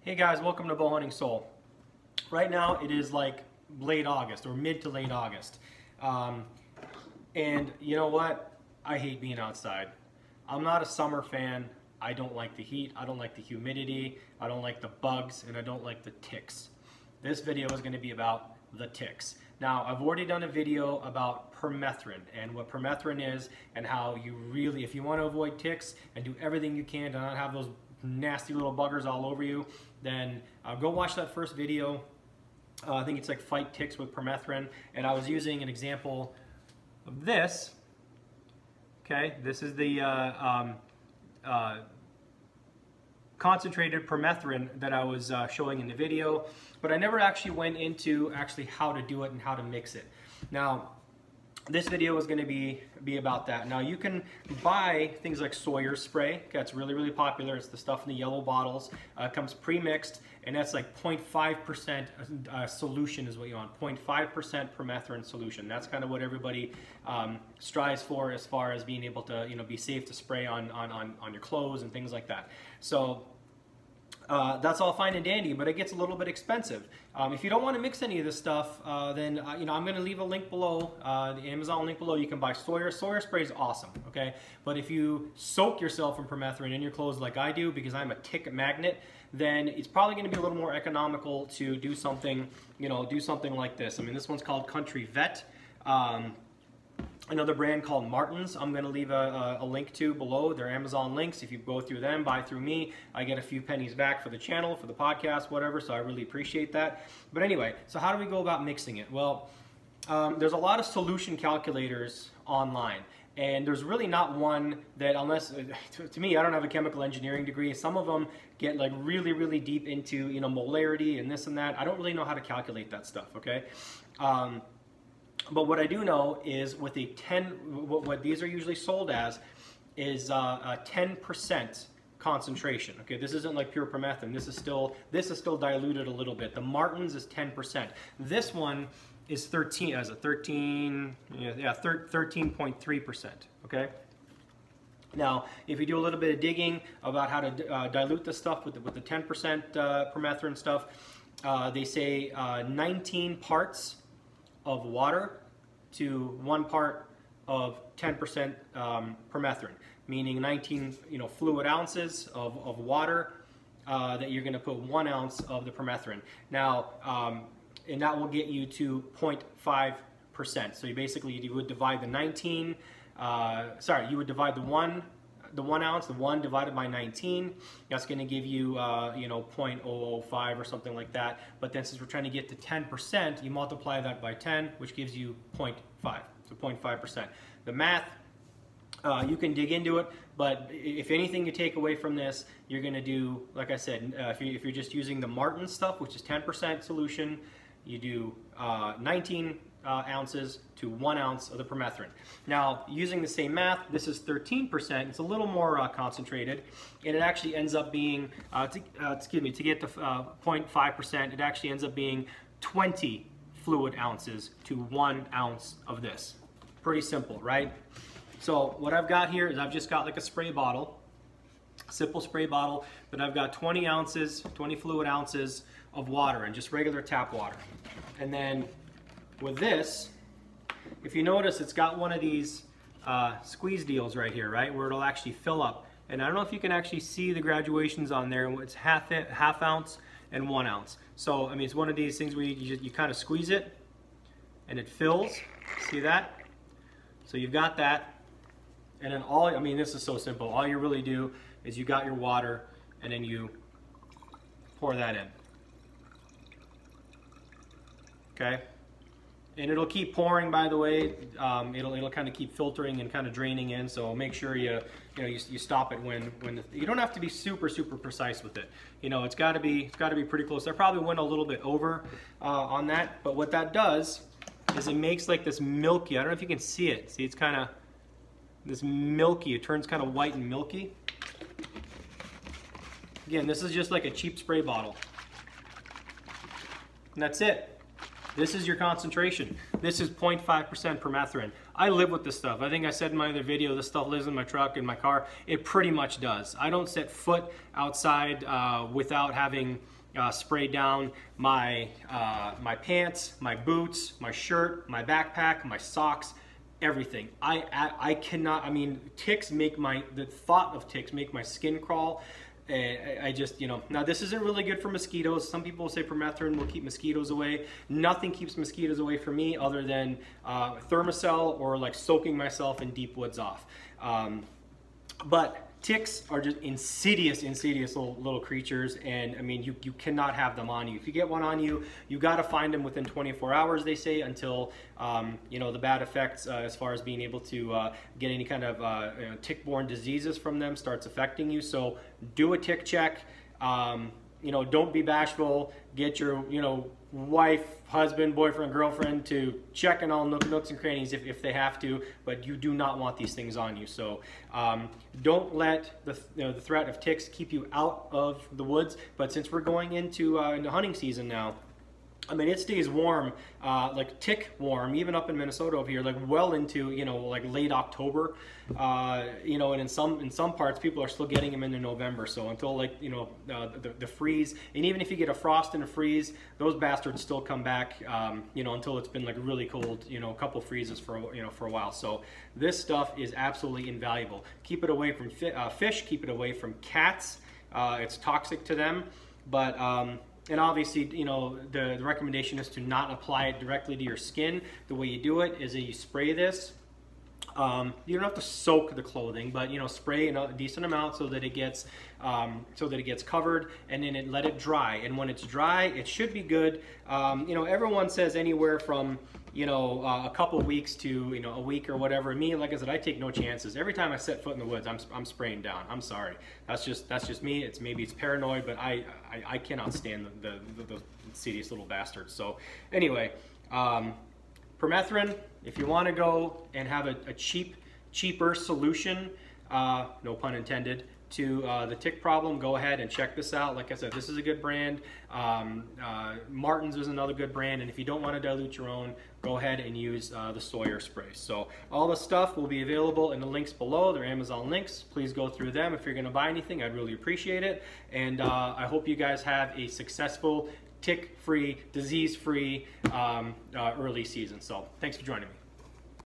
Hey guys, welcome to Bowhunting Soul. Right now it is like late August or mid to late August. And you know what? I hate being outside. I'm not a summer fan. I don't like the heat, I don't like the humidity, I don't like the bugs, and I don't like the ticks. This video is going to be about the ticks. Now, I've already done a video about permethrin and what permethrin is and how you really, if you want to avoid ticks and do everything you can to not have those nasty little buggers all over you, then go watch that first video. I think it's like Fight Ticks with Permethrin, and I was using an example of this. Okay, this is the concentrated permethrin that I was showing in the video, but I never actually went into how to do it and how to mix it. Now, this video is going to be about that. Now, you can buy things like Sawyer spray. That's really, really popular. It's the stuff in the yellow bottles. It comes pre-mixed, and that's like 0.5% solution is what you want. 0.5% permethrin solution. That's kind of what everybody strives for as far as being able to, be safe to spray on your clothes and things like that. So that's all fine and dandy, but it gets a little bit expensive. If you don't want to mix any of this stuff, then I'm going to leave a link below, the Amazon link below. You can buy Sawyer. Sawyer spray is awesome, okay? But if you soak yourself in permethrin in your clothes like I do, because I'm a tick magnet, then it's probably going to be a little more economical to do something, do something like this. I mean, this one's called Country Vet. Another brand called Martins, I'm going to leave a link to below. They're Amazon links. If you go through them, buy through me, I get a few pennies back for the channel, for the podcast, whatever, so I really appreciate that. But anyway, so how do we go about mixing it? Well, there's a lot of solution calculators online, and there's really not one that, unless, to me, I don't have a chemical engineering degree. Some of them get like really, really deep into, molarity and this and that. I don't really know how to calculate that stuff, okay? But what I do know is with a what these are usually sold as is a 10% concentration. Okay, this isn't like pure permethrin. This is still diluted a little bit. The Martins is 10%. This one is 13.3%. Okay. Now, if you do a little bit of digging about how to dilute the stuff with the 10% permethrin stuff, they say 19 parts of water to 1 part of 10% permethrin, meaning 19 fluid ounces of water that you're going to put 1 ounce of the permethrin. Now, and that will get you to 0.5%. So you would divide the 19. You would divide the 1 ounce, the 1 divided by 19, that's going to give you, 0.005 or something like that. But then since we're trying to get to 10%, you multiply that by 10, which gives you 0.5, so 0.5%. The math, you can dig into it, but if anything you take away from this, you're going to do, like I said, if you're just using the Martin stuff, which is 10% solution, you do 19 ounces to 1 ounce of the permethrin. Now, using the same math, this is 13%. It's a little more concentrated, and it actually ends up being, to get the 0.5%, it actually ends up being 20 fluid ounces to 1 ounce of this. Pretty simple, right? So what I've got here is I've just got like a spray bottle, simple spray bottle, but I've got 20 fluid ounces of water, and just regular tap water. And then with this, if you notice, it's got one of these squeeze deals right here, right, where it'll actually fill up. And I don't know if you can actually see the graduations on there. It's half ounce and 1 ounce. So I mean, it's one of these things where you kind of squeeze it, and it fills. See that? So you've got that, and then this is so simple. All you really do is you got your water, and then you pour that in. Okay. And it'll keep pouring, by the way. It'll kind of keep filtering and kind of draining in. So make sure you stop it when you don't have to be super precise with it. It's got to be pretty close. I probably went a little bit over on that, but what that does is it makes like this milky. I don't know if you can see it. See, it's kind of this milky. It turns kind of white and milky. Again, this is just like a cheap spray bottle, and that's it. This is your concentration. This is 0.5% permethrin. I live with this stuff. I think I said in my other video, this stuff lives in my truck, in my car. It pretty much does. I don't set foot outside without having sprayed down my pants, my boots, my shirt, my backpack, my socks, everything. I cannot, I mean, ticks make the thought of ticks make my skin crawl. I just, you know, now this isn't really good for mosquitoes. Some people say permethrin will keep mosquitoes away. Nothing keeps mosquitoes away from me other than Thermacell or like soaking myself in deep woods off. But ticks are just insidious little creatures, and I mean, you cannot have them on you. If you get one on you, you got to find them within 24 hours, they say, until you know, the bad effects as far as being able to get any kind of you know, tick-borne diseases from them starts affecting you. So do a tick check. You know, don't be bashful. Get your, you know, wife, husband, boyfriend, girlfriend to check in all nooks and crannies if they have to, but you do not want these things on you. So don't let the threat of ticks keep you out of the woods. But since we're going into hunting season now, I mean, it stays warm, like tick warm, even up in Minnesota over here, like well into, you know, like late October, you know, and in some parts, people are still getting them into November. So until, like, you know, the freeze, and even if you get a frost and a freeze, those bastards still come back, you know, until it's been like really cold, you know, a couple freezes for, you know, for a while. So this stuff is absolutely invaluable. Keep it away from fish, keep it away from cats. It's toxic to them, but, and obviously, you know, the recommendation is to not apply it directly to your skin. The way you do it is that you spray this. You don't have to soak the clothing, but, you know, spray in a decent amount so that it gets covered, and then let it dry. And when it's dry, it should be good. You know, everyone says anywhere from, you know, a couple of weeks to, you know, a week or whatever. Me, like I said, I take no chances. Every time I set foot in the woods, I'm spraying down. I'm sorry. That's just me. Maybe it's paranoid, but I cannot stand the insidious little bastards. So anyway, permethrin, if you want to go and have a cheaper solution, no pun intended, to the tick problem, go ahead and check this out. Like I said, this is a good brand. Martin's is another good brand, and if you don't want to dilute your own, go ahead and use the Sawyer spray. So all the stuff will be available in the links below. They're Amazon links. Please go through them. If you're going to buy anything, I'd really appreciate it. And I hope you guys have a successful, tick-free, disease-free early season. So thanks for joining me.